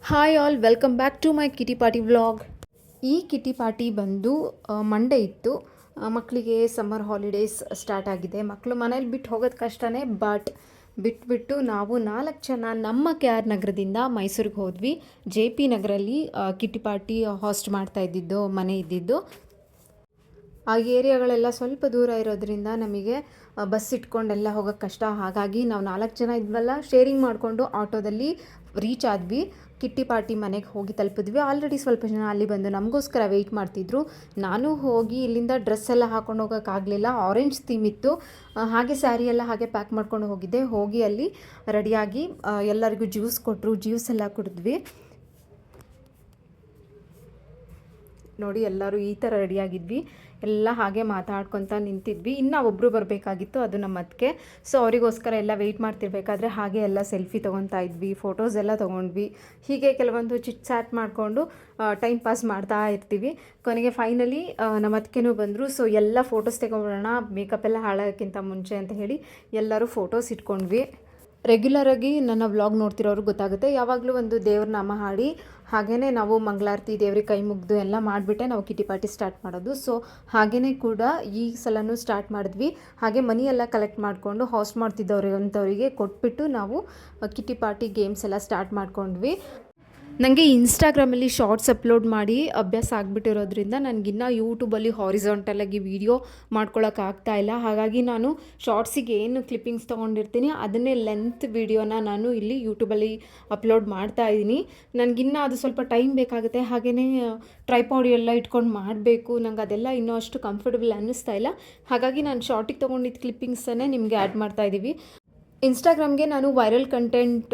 Hi all, welcome back to my kitty party vlog. ಈ kitty party ಬಂದು Monday ಇತ್ತು. ಮಕ್ಕಳಿಗೆ ಸಮ್ಮರ್ ಹಾಲಿಡೇಸ್ ಸ್ಟಾರ್ಟ್ ಆಗಿದೆ. ಮಕ್ಕಳು ಮನೇಲಿ ಬಿಟ್ಟು ಹೋಗೋದು ಕಷ್ಟನೇ, ಬಟ್ ಬಿಟ್ಬಿಟ್ಟು ನಾವು 4 ಜನ ನಮ್ಮ KR ನಗರದಿಂದ ಮೈಸೂರಿಗೆ ಹೋದ್ವಿ. JP ನಗರಲ್ಲಿ ಕಿಟಿ ಪಾರ್ಟಿ ಹಾಸ್ಟ್ ಮಾಡ್ತಾ ಇದ್ದಿದ್ದು ಮನೆ ಇದ್ದಿದ್ದು. ಆ ಏರಿಯಾಗಳೆಲ್ಲ ಸ್ವಲ್ಪ ದೂರ ಇರೋದ್ರಿಂದ ನಮಗೆ ಬಸ್ ಇಟ್ಕೊಂಡೆಲ್ಲ ಹೋಗೋಕ್ಕೆ ಕಷ್ಟ. ಹಾಗಾಗಿ ನಾವು 4 ಜನ ಇದ್ವಲ್ಲ, ಶೇರಿಂಗ್ ಮಾಡಿಕೊಂಡು ಆಟೋದಲ್ಲಿ ರೀಚ್ ಆದ್ವಿ. ಕಿಟ್ಟಿ ಪಾರ್ಟಿ ಮನೆಗೆ ಹೋಗಿ ತಲುಪಿದ್ವಿ. ಆಲ್ರೆಡಿ ಸ್ವಲ್ಪ ಜನ ಅಲ್ಲಿ ಬಂದು ನಮಗೋಸ್ಕರ ವೆಯ್ಟ್ ಮಾಡ್ತಿದ್ರು. ನಾನು ಹೋಗಿ ಇಲ್ಲಿಂದ ಡ್ರೆಸ್ ಎಲ್ಲ ಹಾಕೊಂಡು ಹೋಗೋಕ್ಕಾಗಲಿಲ್ಲ, ಆರೆಂಜ್ ಥೀಮ್ ಇತ್ತು. ಹಾಗೆ ಸ್ಯಾರಿ ಎಲ್ಲ ಹಾಗೆ ಪ್ಯಾಕ್ ಮಾಡ್ಕೊಂಡು ಹೋಗಿದ್ದೆ. ಹೋಗಿ ಅಲ್ಲಿ ರೆಡಿಯಾಗಿ ಎಲ್ಲರಿಗೂ ಜ್ಯೂಸ್ ಕೊಟ್ಟರು, ಜ್ಯೂಸ್ ಎಲ್ಲ ಕುಡಿದ್ವಿ. ನೋಡಿ, ಎಲ್ಲರೂ ಈ ಥರ ರೆಡಿಯಾಗಿದ್ವಿ. ಎಲ್ಲ ಹಾಗೆ ಮಾತಾಡ್ಕೊತ ನಿಂತಿದ್ವಿ. ಇನ್ನೂ ಒಬ್ಬರು ಬರಬೇಕಾಗಿತ್ತು, ಅದು ನಮ್ಮ ಅತ್ತಿಗೆ. ಸೊ ಅವರಿಗೋಸ್ಕರ ಎಲ್ಲ ವೆಯ್ಟ್ ಮಾಡ್ತಿರ್ಬೇಕಾದ್ರೆ ಹಾಗೆ ಎಲ್ಲ ಸೆಲ್ಫಿ ತೊಗೊತಾ ಇದ್ವಿ, ಫೋಟೋಸ್ ಎಲ್ಲ ತೊಗೊಂಡ್ವಿ. ಹೀಗೆ ಕೆಲವೊಂದು ಚಿಟ್ ಚಾಟ್ ಮಾಡಿಕೊಂಡು ಟೈಮ್ ಪಾಸ್ ಮಾಡ್ತಾ ಇರ್ತೀವಿ. ಕೊನೆಗೆ ಫೈನಲಿ ನಮ್ಮ ಅತ್ತಿಗೆನೂ ಬಂದರು. ಸೊ ಎಲ್ಲ ಫೋಟೋಸ್ ತೆಗೊಳ್ಳೋಣ, ಮೇಕಪ್ ಎಲ್ಲ ಹಾಳೋಕ್ಕಿಂತ ಮುಂಚೆ ಅಂತ ಹೇಳಿ ಎಲ್ಲರೂ ಫೋಟೋಸ್ ಇಟ್ಕೊಂಡ್ವಿ. ರೆಗ್ಯುಲರಾಗಿ ನನ್ನ ವ್ಲಾಗ್ ನೋಡ್ತಿರೋರು ಗೊತ್ತಾಗುತ್ತೆ, ಯಾವಾಗಲೂ ಒಂದು ದೇವ್ರ ನಾಮ ಹಾಡಿ ಹಾಗೆಯೇ ನಾವು ಮಂಗಳಾರತಿ, ದೇವ್ರಿಗೆ ಕೈ ಮುಗ್ದು ಎಲ್ಲ ಮಾಡಿಬಿಟ್ಟೆ ನಾವು ಕಿಟಿ ಪಾರ್ಟಿ ಸ್ಟಾರ್ಟ್ ಮಾಡೋದು. ಸೊ ಹಾಗೆಯೇ ಕೂಡ ಈ ಸಲನೂ ಸ್ಟಾರ್ಟ್ ಮಾಡಿದ್ವಿ. ಹಾಗೆ ಮನಿ ಎಲ್ಲ ಕಲೆಕ್ಟ್ ಮಾಡಿಕೊಂಡು ಹಾಸ್ಟ್ ಮಾಡ್ತಿದ್ದವ್ರಿಗೆ ಕೊಟ್ಬಿಟ್ಟು ನಾವು ಕಿಟಿ ಪಾರ್ಟಿ ಗೇಮ್ಸ್ ಎಲ್ಲ ಸ್ಟಾರ್ಟ್ ಮಾಡ್ಕೊಂಡ್ವಿ. ನನಗೆ ಇನ್ಸ್ಟಾಗ್ರಾಮಲ್ಲಿ ಶಾರ್ಟ್ಸ್ ಅಪ್ಲೋಡ್ ಮಾಡಿ ಅಭ್ಯಾಸ ಆಗಿಬಿಟ್ಟಿರೋದ್ರಿಂದ ನನಗಿನ್ನ ಯೂಟ್ಯೂಬಲ್ಲಿ ಹಾರಿಜಾಂಟಲಾಗಿ ವೀಡಿಯೋ ಮಾಡ್ಕೊಳ್ಳೋಕ್ಕಾಗ್ತಾ ಇಲ್ಲ. ಹಾಗಾಗಿ ನಾನು ಶಾರ್ಟ್ಸಿಗೆ ಏನು ಕ್ಲಿಪ್ಪಿಂಗ್ಸ್ ತೊಗೊಂಡಿರ್ತೀನಿ ಅದನ್ನೇ ಲೆಂತ್ ವೀಡಿಯೋನ ನಾನು ಇಲ್ಲಿ ಯೂಟ್ಯೂಬಲ್ಲಿ ಅಪ್ಲೋಡ್ ಮಾಡ್ತಾ ಇದ್ದೀನಿ. ನನಗಿನ್ನ ಅದು ಸ್ವಲ್ಪ ಟೈಮ್ ಬೇಕಾಗುತ್ತೆ. ಹಾಗೆಯೇ ಟ್ರೈಪಾಡ್ ಎಲ್ಲ ಇಟ್ಕೊಂಡು ಮಾಡಬೇಕು. ನಂಗೆ ಅದೆಲ್ಲ ಇನ್ನೂ ಅಷ್ಟು ಕಂಫರ್ಟಬಲ್ ಅನ್ನಿಸ್ತಾ ಇಲ್ಲ. ಹಾಗಾಗಿ ನಾನು ಶಾರ್ಟಿಗೆ ತೊಗೊಂಡಿದ್ದ ಕ್ಲಿಪ್ಪಿಂಗ್ಸನ್ನೇ ನಿಮಗೆ ಆ್ಯಡ್ ಮಾಡ್ತಾಯಿದ್ದೀವಿ. ಇನ್ಸ್ಟಾಗ್ರಾಮ್ಗೆ ನಾನು ವೈರಲ್ ಕಂಟೆಂಟ್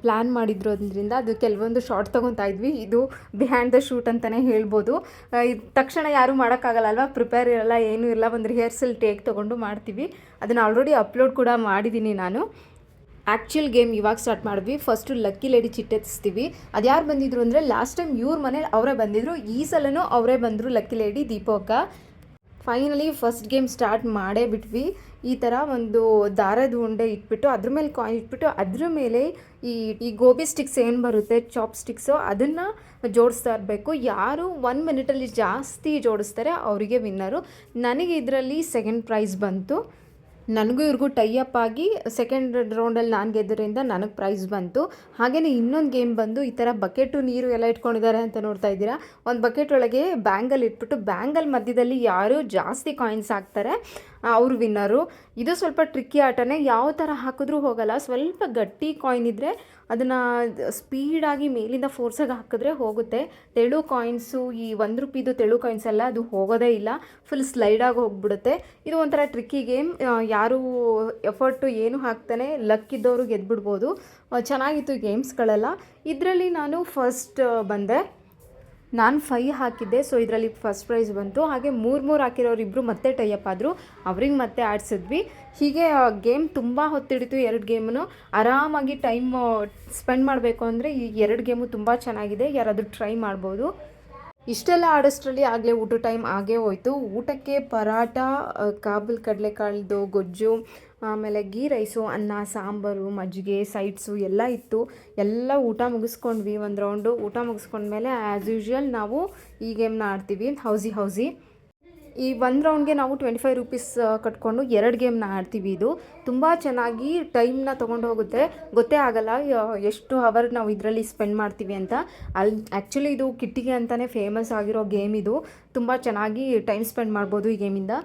ಪ್ಲ್ಯಾನ್ ಮಾಡಿದ್ರೋದ್ರಿಂದ ಅದು ಕೆಲವೊಂದು ಶಾರ್ಟ್ ತೊಗೊತಾ ಇದ್ವಿ. ಇದು ಬಿಹೈಂಡ್ ದ ಶೂಟ್ ಅಂತಲೇ ಹೇಳ್ಬೋದು. ತಕ್ಷಣ ಯಾರೂ ಮಾಡೋಕ್ಕಾಗಲ್ಲ ಅಲ್ವಾ, ಪ್ರಿಪೇರ್ ಇರಲ್ಲ, ಏನೂ ಇರಲ್ಲ. ಒಂದು ರಿಹರ್ಸಲ್ ಟೇಕ್ ತೊಗೊಂಡು ಮಾಡ್ತೀವಿ. ಅದನ್ನು ಆಲ್ರೆಡಿ ಅಪ್ಲೋಡ್ ಕೂಡ ಮಾಡಿದ್ದೀನಿ ನಾನು. ಆ್ಯಕ್ಚುಯಲ್ ಗೇಮ್ ಇವಾಗ ಸ್ಟಾರ್ಟ್ ಮಾಡಿದ್ವಿ. ಫಸ್ಟು ಲಕ್ಕಿ ಲೇಡಿ ಚಿಟ್ಟೆತ್ತಿಸ್ತೀವಿ. ಅದು ಯಾರು ಬಂದಿದ್ರು ಅಂದರೆ ಲಾಸ್ಟ್ ಟೈಮ್ ಇವ್ರ ಮನೇಲಿ ಅವರೇ ಬಂದಿದ್ದರು, ಈ ಸಲನೂ ಅವರೇ ಬಂದರು, ಲಕ್ಕಿ ಲೇಡಿ ದೀಪಕ್ಕ. ಫೈನಲಿ ಫಸ್ಟ್ ಗೇಮ್ ಸ್ಟಾರ್ಟ್ ಮಾಡೇ ಬಿಟ್ವಿ. ಈ ಥರ ಒಂದು ದಾರದ ಉಂಡೆ ಇಟ್ಬಿಟ್ಟು ಅದ್ರ ಮೇಲೆ ಕಾಯಿನ್ ಇಟ್ಬಿಟ್ಟು ಅದ್ರ ಮೇಲೆ ಈ ಗೋಬಿ ಸ್ಟಿಕ್ಸ್ ಏನು ಬರುತ್ತೆ, ಚಾಪ್ ಸ್ಟಿಕ್ಸು, ಅದನ್ನು ಜೋಡಿಸ್ತಾ ಇರಬೇಕು. ಯಾರು 1 ಮಿನಿಟಲ್ಲಿ ಜಾಸ್ತಿ ಜೋಡಿಸ್ತಾರೆ ಅವರಿಗೆ ವಿನ್ನರು. ನನಗೆ ಇದರಲ್ಲಿ ಸೆಕೆಂಡ್ ಪ್ರೈಸ್ ಬಂತು. ನನಗೂ ಇವ್ರಿಗೂ ಟೈಅಪ್ ಆಗಿ ಸೆಕೆಂಡ್ ರೌಂಡಲ್ಲಿ ನಾನು ಗೆದ್ದರಿಂದ ನನಗೆ ಪ್ರೈಸ್ ಬಂತು. ಹಾಗೆಯೇ ಇನ್ನೊಂದು ಗೇಮ್ ಬಂದು ಈ ಥರ ಬಕೆಟು ನೀರು ಎಲ್ಲ ಇಟ್ಕೊಂಡಿದ್ದಾರೆ ಅಂತ ನೋಡ್ತಾ ಇದ್ದೀರಾ. ಒಂದು ಬಕೆಟ್ ಒಳಗೆ ಬ್ಯಾಂಗಲ್ ಇಟ್ಬಿಟ್ಟು ಬ್ಯಾಂಗಲ್ ಮಧ್ಯದಲ್ಲಿ ಯಾರು ಜಾಸ್ತಿ ಕಾಯಿನ್ಸ್ ಹಾಕ್ತಾರೆ ಅವರು ವಿನ್ನರು. ಇದು ಸ್ವಲ್ಪ ಟ್ರಿಕ್ಕಿ ಆಟನೇ, ಯಾವ ಥರ ಹಾಕಿದ್ರೂ ಹೋಗಲ್ಲ. ಸ್ವಲ್ಪ ಗಟ್ಟಿ ಕಾಯಿನ್ ಇದ್ದರೆ ಅದನ್ನು ಸ್ಪೀಡಾಗಿ ಮೇಲಿಂದ ಫೋರ್ಸಾಗಿ ಹಾಕಿದ್ರೆ ಹೋಗುತ್ತೆ. ತೆಳು ಕಾಯಿನ್ಸು, ಈ 1 ರೂಪಾಯಿದು ತೆಳು ಕಾಯಿನ್ಸ್ ಎಲ್ಲ ಅದು ಹೋಗೋದೇ ಇಲ್ಲ, ಫುಲ್ ಸ್ಲೈಡಾಗಿ ಹೋಗ್ಬಿಡುತ್ತೆ. ಇದು ಒಂಥರ ಟ್ರಿಕ್ಕಿ ಗೇಮ್. ಯಾರು ಎಫರ್ಟು ಏನು ಹಾಕ್ತಾನೆ ಲಕ್ ಇದ್ದವರು ಗೆದ್ಬಿಡ್ಬೋದು. ಚೆನ್ನಾಗಿತ್ತು ಗೇಮ್ಸ್ಗಳೆಲ್ಲ. ಇದರಲ್ಲಿ ನಾನು ಫಸ್ಟ್ ಬಂದೆ. ನಾನು 5 ಹಾಕಿದ್ದೆ. ಸೊ ಇದರಲ್ಲಿ ಫಸ್ಟ್ ಪ್ರೈಸ್ ಬಂತು. ಹಾಗೆ 3 ಹಾಕಿರೋರು ಇಬ್ಬರು ಮತ್ತೆ ಟೈಅಪ್ ಆದರು, ಅವ್ರಿಗೆ ಮತ್ತೆ ಆಡಿಸಿದ್ವಿ. ಹೀಗೆ ಗೇಮ್ ತುಂಬ ಹೊತ್ತಿಡಿತು. 2 ಗೇಮನ್ನು ಆರಾಮಾಗಿ ಟೈಮ್ ಸ್ಪೆಂಡ್ ಮಾಡಬೇಕು ಅಂದರೆ ಈ 2 ಗೇಮು ತುಂಬ ಚೆನ್ನಾಗಿದೆ, ಯಾರಾದರೂ ಟ್ರೈ ಮಾಡ್ಬೋದು. ಇಷ್ಟೆಲ್ಲ ಆಡೋಷ್ಟರಲ್ಲಿ ಆಗಲೇ ಊಟ ಟೈಮ್ ಆಗೇ ಹೋಯಿತು. ಊಟಕ್ಕೆ ಪರಾಟ, ಕಾಬೂಲ್ ಕಡಲೆಕಾಳ್ದು ಗೊಜ್ಜು, ಆಮೇಲೆ ಗೀ ರೈಸು, ಅನ್ನ, ಸಾಂಬಾರು, ಮಜ್ಜಿಗೆ, ಸೈಡ್ಸು ಎಲ್ಲ ಇತ್ತು. ಎಲ್ಲ ಊಟ ಮುಗಿಸ್ಕೊಂಡ್ವಿ. ಒಂದು ರೌಂಡು ಊಟ ಮುಗಿಸ್ಕೊಂಡ್ಮೇಲೆ ಆ್ಯಸ್ ಯೂಶ್ವಲ್ ನಾವು ಈ ಗೇಮ್ನ ಆಡ್ತೀವಿ, ಹೌಸಿ. ಈ 1 ರೌಂಡ್ಗೆ ನಾವು 25 ರೂಪೀಸ್ ಕಟ್ಕೊಂಡು 2 ಗೇಮ್ನ ಆಡ್ತೀವಿ. ಇದು ತುಂಬ ಚೆನ್ನಾಗಿ ಟೈಮ್ನ ತೊಗೊಂಡು ಹೋಗುತ್ತೆ, ಗೊತ್ತೇ ಆಗಲ್ಲ ಎಷ್ಟು ಅವರ್ ನಾವು ಇದರಲ್ಲಿ ಸ್ಪೆಂಡ್ ಮಾಡ್ತೀವಿ ಅಂತ. ಆ್ಯಕ್ಚುಲಿ ಇದು ಕಿಟ್ಟಿಗೆ ಅಂತಲೇ ಫೇಮಸ್ ಆಗಿರೋ ಗೇಮ್. ಇದು ತುಂಬ ಚೆನ್ನಾಗಿ ಟೈಮ್ ಸ್ಪೆಂಡ್ ಮಾಡ್ಬೋದು ಈ ಗೇಮಿಂದ.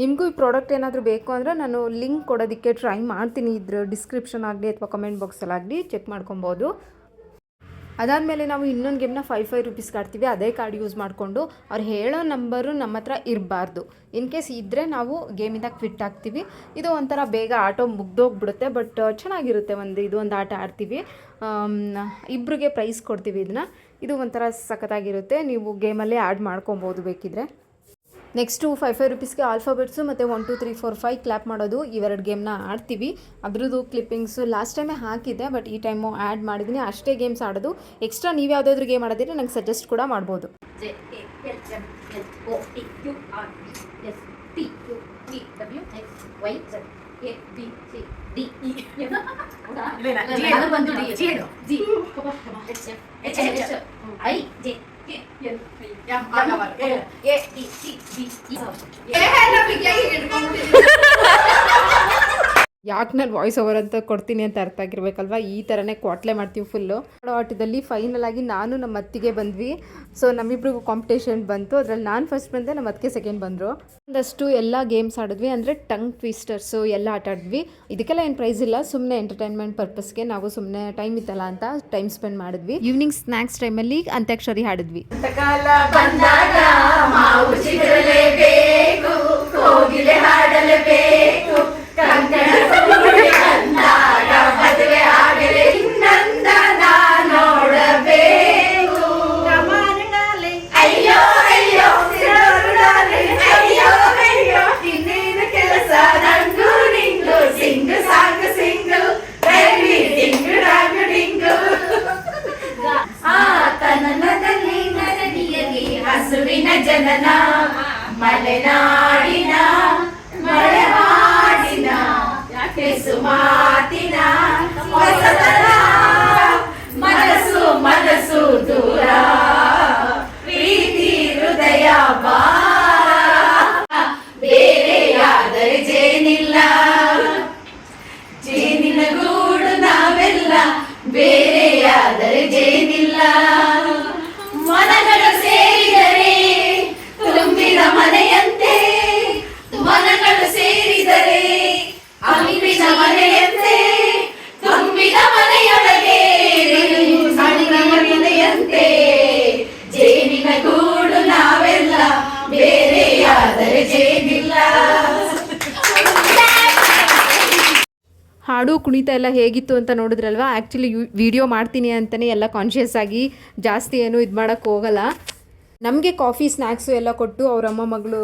ನಿಮಗೂ ಈ ಪ್ರಾಡಕ್ಟ್ ಏನಾದರೂ ಬೇಕು ಅಂದರೆ ನಾನು ಲಿಂಕ್ ಕೊಡೋದಕ್ಕೆ ಟ್ರೈ ಮಾಡ್ತೀನಿ. ಇದ್ರ ಡಿಸ್ಕ್ರಿಪ್ಷನ್ ಆಗಲಿ ಅಥವಾ ಕಮೆಂಟ್ ಬಾಕ್ಸಲ್ಲಾಗಲಿ ಚೆಕ್ ಮಾಡ್ಕೊಬೋದು. ಅದಾದಮೇಲೆ ನಾವು ಇನ್ನೊಂದು ಗೇಮ್ನ 5 ರೂಪೀಸ್ಗೆ ಆಡ್ತೀವಿ. ಅದೇ ಕಾರ್ಡ್ ಯೂಸ್ ಮಾಡಿಕೊಂಡು ಅವ್ರು ಹೇಳೋ ನಂಬರು ನಮ್ಮ ಹತ್ರ ಇರಬಾರ್ದು. ಇನ್ ಕೇಸ್ ಇದ್ದರೆ ನಾವು ಗೇಮಿಂದ ಕ್ವಿಟ್ ಆಗ್ತೀವಿ. ಇದು ಒಂಥರ ಬೇಗ ಆಟೋ ಮುಗ್ದೋಗ್ಬಿಡುತ್ತೆ, ಬಟ್ ಚೆನ್ನಾಗಿರುತ್ತೆ. ಇದು ಒಂದು ಆಟ ಆಡ್ತೀವಿ, ಇಬ್ಬರಿಗೆ ಪ್ರೈಸ್ ಕೊಡ್ತೀವಿ. ಇದು ಒಂಥರ ಸಖತ್ತಾಗಿರುತ್ತೆ. ನೀವು ಗೇಮಲ್ಲೇ ಆ್ಯಡ್ ಮಾಡ್ಕೊಬೋದು ಬೇಕಿದ್ರೆ. ನೆಕ್ಸ್ಟು 5 ರೂಪೀಸ್ಗೆ ಆಲ್ಫಾಬೆಟ್ಸು ಮತ್ತು 1 2 3 4 5 ಕ್ಲ್ಯಾಪ್ ಮಾಡೋದು, ಇವೆರಡು ಗೇಮ್ನ ಆಡ್ತೀವಿ. ಅದ್ರದ್ದು ಕ್ಲಿಪ್ಪಿಂಗ್ಸು ಲಾಸ್ಟ್ ಟೈಮೇ ಹಾಕಿದ್ದೆ, ಬಟ್ ಈ ಟೈಮು ಆ್ಯಡ್ ಮಾಡಿದ್ದೀನಿ. ಅಷ್ಟೇ ಗೇಮ್ಸ್ ಆಡೋದು. ಎಕ್ಸ್ಟ್ರಾ ನೀವು ಯಾವುದಾದ್ರೂ ಗೇಮ್ ಆಡೋದಿದ್ರೆ ನಂಗೆ ಸಜೆಸ್ಟ್ ಕೂಡ ಮಾಡ್ಬೋದು. A B C D E F ಅದು ಬಂದು D G G H F H H I J K L A D C B E ಯಾಕೆ ನಾನು ವಾಯ್ಸ್ ಓವರ್ ಅಂತ ಕೊಡ್ತೀನಿ ಅಂತ ಅರ್ಥ ಆಗಿರ್ಬೇಕಲ್ವಾ. ಈ ಥರನೇ ಕ್ವಾಟ್ಲೆ ಮಾಡ್ತೀವಿ ಫುಲ್ಲು. ಆಟದಲ್ಲಿ ಫೈನಲ್ ಆಗಿ ನಾನು ನಮ್ಮ ಅತ್ತಿಗೆ ಬಂದ್ವಿ. ಸೊ ನಮ್ಮಿಬ್ರಿಗೂ ಕಾಂಪಿಟೇಷನ್ ಬಂತು. ಅದರಲ್ಲಿ ನಾನು ಫಸ್ಟ್ ಬಂದೆ, ನಮ್ಮ ಅತ್ತಿಗೆ ಸೆಕೆಂಡ್ ಬಂದರು. ಒಂದಷ್ಟು ಎಲ್ಲ ಗೇಮ್ಸ್ ಆಡಿದ್ವಿ, ಅಂದರೆ ಟಂಗ್ ಟ್ವಿಸ್ಟರ್ಸು ಎಲ್ಲ ಆಟ ಆಡಿದ್ವಿ. ಇದಕ್ಕೆಲ್ಲ ಏನು ಪ್ರೈಸ್ ಇಲ್ಲ, ಸುಮ್ಮನೆ ಎಂಟರ್ಟೈನ್ಮೆಂಟ್ ಪರ್ಪಸ್ಗೆ ನಾವು ಸುಮ್ಮನೆ ಟೈಮ್ ಇತ್ತಲ್ಲ ಅಂತ ಟೈಮ್ ಸ್ಪೆಂಡ್ ಮಾಡಿದ್ವಿ. ಈವ್ನಿಂಗ್ ಸ್ನ್ಯಾಕ್ಸ್ ಟೈಮಲ್ಲಿ ಅಂತ್ಯಾಕ್ಷರಿ ಹಾಡಿದ್ವಿ. ಹಸುವಿನ ಜನನ ಮಲೆನಾಡಿನ ಮಳೆಹಾಡಿನ ಕೆಸು ಮಾತಿನ ಹೊಸತನ ಮನಸ್ಸು ಮನಸ್ಸು ದೂರ ಪ್ರೀತಿ ಹೃದಯ ಭಾರ ಬೇರೆಯಾದರೆ ಜೇನಿಲ್ಲ ಜೇನಿನ ಗೂಡು ನಾವೆಲ್ಲ ಬೇರೆಯಾದರೆ ಜೇನಿಲ್ಲ ಮನಗಳು ಸೇರಿದರೆ ತುಂಬಿದ ಮನೆಯಂತೆ ಮನಗಳು ಸೇರಿದರೆ ಅಂಬಿನ ಮನೆಯಂತೆ ತುಂಬಿದ ಮನೆಯೊಳಗೆ ಸಣ್ಣ ಮನೆಯಂತೆ ಜೇನಿನ ಗೂಡು ನಾವೆಲ್ಲ ಬೇರೆಯಾದರೆ ಜೇನಿಲ್ಲ. ಹಾಡು ಕುಣಿತ ಎಲ್ಲ ಹೇಗಿತ್ತು ಅಂತ ನೋಡಿದ್ರಲ್ವ. ಆ್ಯಕ್ಚುಲಿ ವಿಡಿಯೋ ಮಾಡ್ತೀನಿ ಅಂತಲೇ ಎಲ್ಲ ಕಾನ್ಷಿಯಸ್ ಆಗಿ ಜಾಸ್ತಿ ಏನು ಇದು ಮಾಡೋಕ್ಕೆ ಹೋಗಲ್ಲ. ನಮಗೆ ಕಾಫಿ ಸ್ನ್ಯಾಕ್ಸು ಎಲ್ಲ ಕೊಟ್ಟು ಅವ್ರ ಅಮ್ಮ ಮಗಳು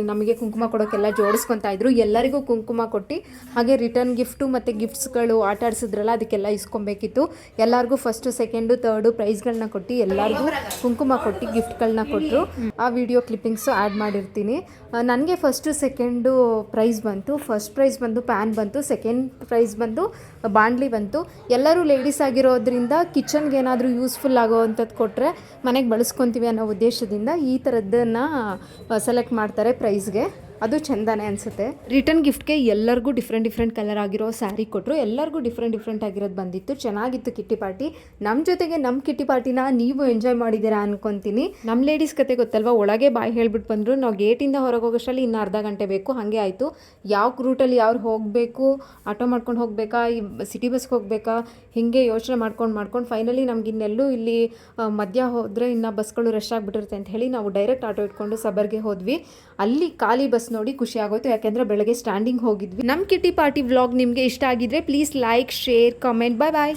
ನಮಗೆ ಕುಂಕುಮ ಕೊಡೋಕ್ಕೆಲ್ಲ ಜೋಡಿಸ್ಕೊತಾ ಇದ್ರು. ಎಲ್ಲರಿಗೂ ಕುಂಕುಮ ಕೊಟ್ಟು ಹಾಗೆ ರಿಟರ್ನ್ ಗಿಫ್ಟು ಮತ್ತು ಗಿಫ್ಟ್ಸ್ಗಳು ಆಟ ಆಡಿಸಿದ್ರಲ್ಲ ಅದಕ್ಕೆಲ್ಲ ಇಸ್ಕೊಬೇಕಿತ್ತು. ಎಲ್ಲರಿಗೂ ಫಸ್ಟು ಸೆಕೆಂಡು ತರ್ಡು ಪ್ರೈಸ್ಗಳನ್ನ ಕೊಟ್ಟು ಎಲ್ಲರಿಗೂ ಕುಂಕುಮ ಕೊಟ್ಟು ಗಿಫ್ಟ್ಗಳನ್ನ ಕೊಟ್ಟರು. ಆ ವಿಡಿಯೋ ಕ್ಲಿಪ್ಪಿಂಗ್ಸು ಆ್ಯಡ್ ಮಾಡಿರ್ತೀನಿ. ನನಗೆ ಫಸ್ಟು ಸೆಕೆಂಡು ಪ್ರೈಸ್ ಬಂತು. ಫಸ್ಟ್ ಪ್ರೈಸ್ ಬಂದು ಪ್ಯಾನ್ ಬಂತು, ಸೆಕೆಂಡ್ ಪ್ರೈಸ್ ಬಂದು ಬಾಂಡ್ಲಿ ಬಂತು. ಎಲ್ಲರೂ ಲೇಡೀಸ್ ಆಗಿರೋದ್ರಿಂದ ಕಿಚನ್ಗೆ ಏನಾದರೂ ಯೂಸ್ಫುಲ್ ಆಗೋವಂಥದ್ದು ಕೊಟ್ಟರೆ ಮನೆಗೆ ಬಳಸ್ಕೊತೀವಿ ಅನ್ನೋ ಉದ್ದೇಶದಿಂದ ಈ ಥರದ್ದನ್ನು ಸೆಲೆಕ್ಟ್ ಮಾಡ್ತಾರೆ ಪ್ರೈಸ್ಗೆ. ಅದು ಚೆಂದಾನೆ ಅನಿಸುತ್ತೆ. ರಿಟರ್ನ್ ಗಿಫ್ಟ್ಗೆ ಎಲ್ಲರಿಗೂ ಡಿಫ್ರೆಂಟ್ ಕಲರ್ ಆಗಿರೋ ಸ್ಯಾರಿ ಕೊಟ್ಟರು. ಎಲ್ಲರಿಗೂ ಡಿಫ್ರೆಂಟ್ ಆಗಿರೋದು ಬಂದಿತ್ತು. ಚೆನ್ನಾಗಿತ್ತು ಕಿಟ್ಟಿ ಪಾರ್ಟಿ. ನಮ್ಮ ಜೊತೆಗೆ ನಮ್ಮ ಕಿಟ್ಟಿ ಪಾರ್ಟಿನ ನೀವು ಎಂಜಾಯ್ ಮಾಡಿದ್ದೀರಾ ಅನ್ಕೊತೀನಿ. ನಮ್ಮ ಲೇಡೀಸ್ ಕತೆ ಗೊತ್ತಲ್ವ, ಒಳಗೆ ಬಾಯಿ ಹೇಳ್ಬಿಟ್ಟು ಬಂದರು. ನಾವು ಗೇಟಿಂದ ಹೊರಗೆ ಹೋಗೋಷ್ಟರಲ್ಲಿ ಇನ್ನು ಅರ್ಧ ಗಂಟೆ ಬೇಕು. ಹಾಗೆ ಆಯಿತು. ಯಾವ ರೂಟಲ್ಲಿ ಯಾರು ಹೋಗಬೇಕು, ಆಟೋ ಮಾಡ್ಕೊಂಡು ಹೋಗಬೇಕಾ, ಈ ಸಿಟಿ ಬಸ್ಗೆ ಹೋಗಬೇಕಾ, ಹೀಗೆ ಯೋಚನೆ ಮಾಡ್ಕೊಂಡು ಫೈನಲಿ ನಮ್ಗೆ ಇನ್ನೆಲ್ಲೂ ಇಲ್ಲಿ ಮಧ್ಯ ಹೋದರೆ ಇನ್ನು ಬಸ್ಗಳು ರಶ್ ಆಗಿಬಿಟ್ಟಿರುತ್ತೆ ಅಂತ ಹೇಳಿ ನಾವು ಡೈರೆಕ್ಟ್ ಆಟೋ ಇಟ್ಕೊಂಡು ಸಬರ್ಗೆ ಹೋದ್ವಿ. ಅಲ್ಲಿ ಖಾಲಿ ಬಸ್ ನೋಡಿ ಖುಷಿ ಆಗೋಯ್ತು, ಯಾಕೆಂದರೆ ಬೆಳಗ್ಗೆ ಸ್ಟ್ಯಾಂಡಿಂಗ್ ಹೋಗಿದ್ವಿ. ನಮ್ಮ ಕಿಟ್ಟಿ ಪಾರ್ಟಿ ವ್ಲಾಗ್ ನಿಮಗೆ ಇಷ್ಟ ಆಗಿದ್ರೆ please like, share, comment. Bye.